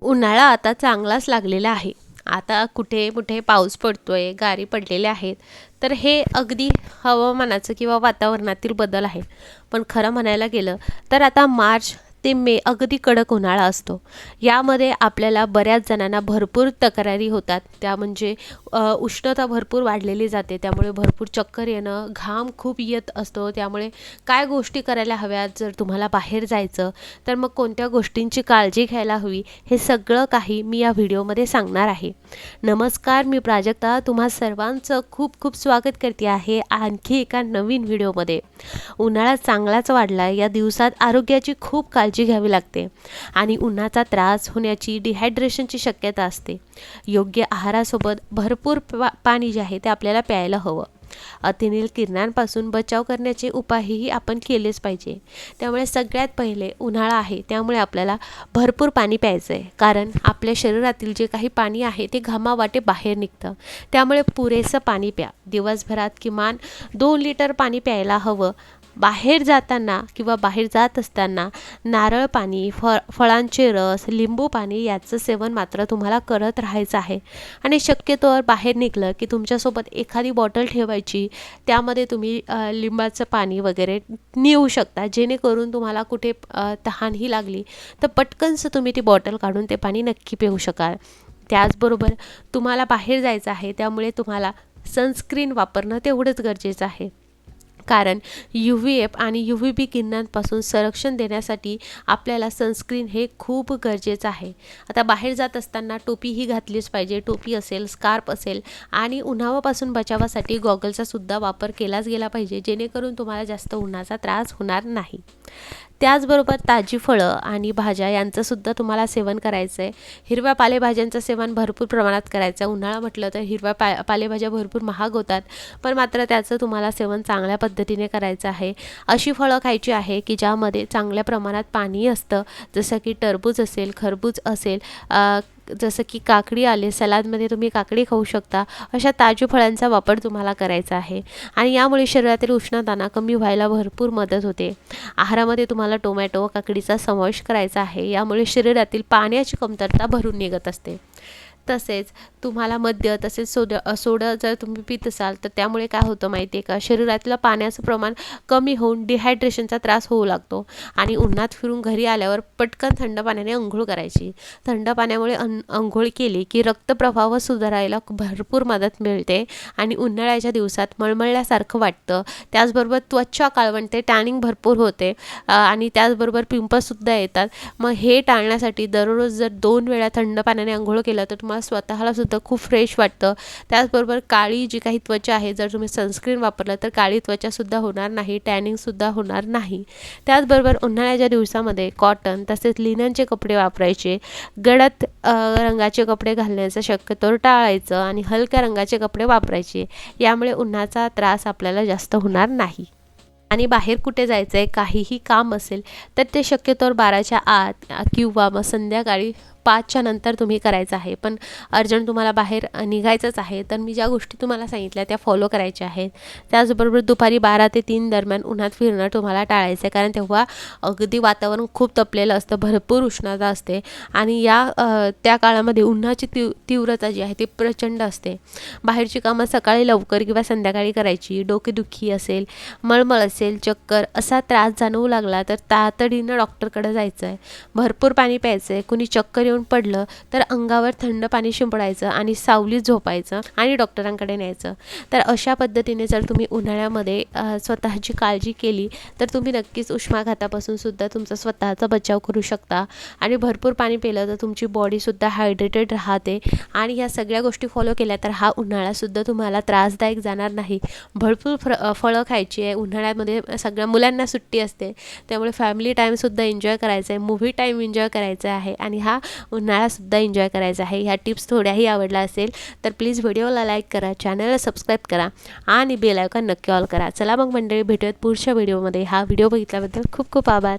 उन्हाळा आता चांगलाच लागलेला आहे. आता कुठे-कुठे पाऊस पडतोय, गारी पडलेल्या आहेत. तर हे अगदी हवामानाचं किंवा वातावरणातील बदल आहे. पण खरं म्हणायला गेलं तर आता मार्च ते मे अगदी कडक उन्हाळा असतो. यामध्ये आपल्याला बऱ्याच जणांना भरपूर तक्रारी होतात. त्या म्हणजे उष्णता भरपूर वाढलेली जाते. त्यामुळे भरपूर चक्कर येणं, घाम खूप येत असतो. त्यामुळे काय गोष्टी करायला हव्यात जर तुम्हाला बाहेर जायचं, तर मग कोणत्या गोष्टींची काळजी घ्यायला हवी, हे सगळं काही मी या व्हिडिओमध्ये सांगणार आहे. नमस्कार, मी प्राजक्ता तुम्हा सर्वांचं खूप खूप स्वागत करते आहे आणखी एका नवीन व्हिडिओमध्ये. उन्हाळा चांगलाच वाढला. या दिवसात आरोग्याची खूप काळजी घ्यावी लागते आणि उन्हाचा त्रास होण्याची, डिहायड्रेशनची शक्यता असते. योग्य आहारासोबत भरपूर पाणी जे आहे ते आपल्याला प्यायला हवं. अतिनील किरणांपासून बचाव करण्याचे उपायही आपण केलेच पाहिजे. त्यामुळे सगळ्यात पहिले उन्हाळा आहे, त्यामुळे आपल्याला भरपूर पाणी प्यायचं आहे. कारण आपल्या शरीरातील जे काही पाणी आहे ते घामावाटे बाहेर निघतं. त्यामुळे पुरेसं पाणी प्या. दिवसभरात किमान 2 लिटर पाणी प्यायला हवं. बाहेर जाताना किंवा बाहेर जात असताना नारळ पाणी, फळांचे रस, लिंबू पाणी याचं सेवन मात्र तुम्हाला करत राहायचं आहे. आणि शक्यतोवर बाहेर निघलं की तुमच्यासोबत एखादी बॉटल ठेवायची. त्यामध्ये तुम्ही लिंबाचं पाणी वगैरे नेऊ शकता, जेणेकरून तुम्हाला कुठे तहानही लागली तर पटकनसं तुम्ही ती बॉटल काढून ते पाणी नक्की पिऊ शकाल. त्याचबरोबर तुम्हाला बाहेर जायचं आहे, त्यामुळे तुम्हाला सनस्क्रीन वापरणं तेवढंच गरजेचं आहे. कारण UVF आणि UVB किरणांपासून संरक्षण देण्यासाठी आपल्याला सनस्क्रीन हे खूप गरजेचं आहे. आता बाहेर जात असताना टोपीही घातलीच पाहिजे. टोपी असेल, स्कार्फ असेल आणि उन्हापासून बचावासाठी गॉगलचा सुद्धा वापर केलाच गेला पाहिजे, जेणेकरून तुम्हाला जास्त उन्हाचा त्रास होणार नाही. त्याचबरोबर ताजी फळं आणि भाज्या यांचंसुद्धा तुम्हाला सेवन करायचं आहे. हिरव्या पालेभाज्यांचं सेवन भरपूर प्रमाणात करायचं आहे. उन्हाळा म्हटलं तर हिरव्या पालेभाज्या भरपूर महाग होतात, पण मात्र त्याचं तुम्हाला सेवन चांगल्या पद्धतीने करायचं आहे. अशी फळं खायची आहे की ज्यामध्ये चांगल्या प्रमाणात पाणी असतं, जसं की टरबूज असेल, खरबूज असेल, जसं की काकडी आले, सलादमध्ये तुम्ही काकडी खाऊ शकता. अशा ताज्या फळांचा वापर तुम्हाला करायचा आहे आणि यामुळे शरीरातील उष्णता कमी व्हायला भरपूर मदत होते. आहारामध्ये तुम्हाला टोमॅटो, काकडीचा समावेश करायचा आहे. यामुळे शरीरातील पाण्याची कमतरता भरून निघत असते. तसेच तुम्हाला मद्य तसेच सोडा जर तुम्ही पीत असाल तर त्यामुळे काय होतं माहिती आहे का, शरीरातलं पाण्याचं प्रमाण कमी होऊन डिहायड्रेशनचा त्रास होऊ लागतो आणि उन्हात फिरून घरी आल्यावर पटकन थंड पाण्याने अंघोळ करायची. थंड पाण्यामुळे अंघोळ केली की रक्तप्रवाह सुधारायला भरपूर मदत मिळते आणि उन्हाळ्याच्या दिवसात मळमळल्यासारखं वाटतं. त्याचबरोबर त्वचा काळवंटे, टॅनिंग भरपूर होते आणि त्याचबरोबर पिंपल्ससुद्धा येतात. मग हे टाळण्यासाठी दररोज जर 2 वेळा थंड पाण्याने अंघोळ केलं तर तुम्हाला स्वतःला सुद्धा खूप फ्रेश वाटतं. त्याचबरोबर काळी जी काही त्वचा आहे, जर तुम्ही सनस्क्रीन वापरलं तर काळी त्वचासुद्धा होणार नाही, टॅनिंगसुद्धा होणार नाही. त्याचबरोबर उन्हाळ्याच्या दिवसामध्ये कॉटन तसेच लिननचे कपडे वापरायचे. गडद रंगाचे कपडे घालण्याचं शक्यतोवर टाळायचं आणि हलक्या रंगाचे कपडे वापरायचे. यामुळे उन्हाचा त्रास आपल्याला जास्त होणार नाही. आणि बाहेर कुठे जायचं आहे, काहीही काम असेल तर ते शक्यतोवर 12च्या आत किंवा मग संध्याकाळी 5च्या नंतर तुम्ही करायचं आहे. पण अर्जंट तुम्हाला बाहेर निघायचंच आहे तर मी ज्या गोष्टी तुम्हाला सांगितल्या त्या फॉलो करायच्या आहेत. त्याचबरोबर दुपारी 12 ते 3 दरम्यान उन्हात फिरणं तुम्हाला टाळायचं आहे, कारण तेव्हा अगदी वातावरण खूप तपलेलं असतं, भरपूर उष्णता असते आणि त्या काळामध्ये उन्हाची तीव्रता जी आहे ती प्रचंड असते. बाहेरची कामं सकाळी लवकर किंवा संध्याकाळी करायची. डोकेदुखी असेल, मळमळ असेल, चक्कर असा त्रास जाणवू लागला तर तातडीनं डॉक्टरकडे जायचं आहे. भरपूर पाणी प्यायचं आहे. कुणी चक्कर येऊन पडलं तर अंगावर थंड पाणी शिंपडायचं आणि सावलीत झोपायचं आणि डॉक्टरांकडे न्यायचं. तर अशा पद्धतीने जर तुम्ही उन्हाळ्यामध्ये स्वतःची काळजी केली तर तुम्ही नक्कीच उष्माघातापासून सुद्धा तुमचा स्वतःचा बचाव करू शकता. आणि भरपूर पाणी पिलं तर तुमची बॉडीसुद्धा हायड्रेटेड राहते आणि ह्या सगळ्या गोष्टी फॉलो केल्या तर हा उन्हाळासुद्धा तुम्हाला त्रासदायक जाणार नाही. भरपूर फळं खायची आहे. उन्हाळ्यामध्ये सगळ्या मुलांना सुट्टी असते, त्यामुळे फॅमिली टाईमसुद्धा एन्जॉय करायचं आहे, मूव्ही टाईम एन्जॉय करायचा आहे आणि हा उन्हाळासुद्धा एन्जॉय करायचा आहे. ह्या टिप्स थोड्याही आवडल्या असेल तर प्लीज व्हिडिओला लाईक करा, चॅनलला सबस्क्राईब करा आणि बेल आयकॉन नक्की ऑल करा. चला मग मंडळी, भेटूयात पुढच्या व्हिडिओमध्ये. हा व्हिडिओ बघितल्याबद्दल खूप खूप आभार.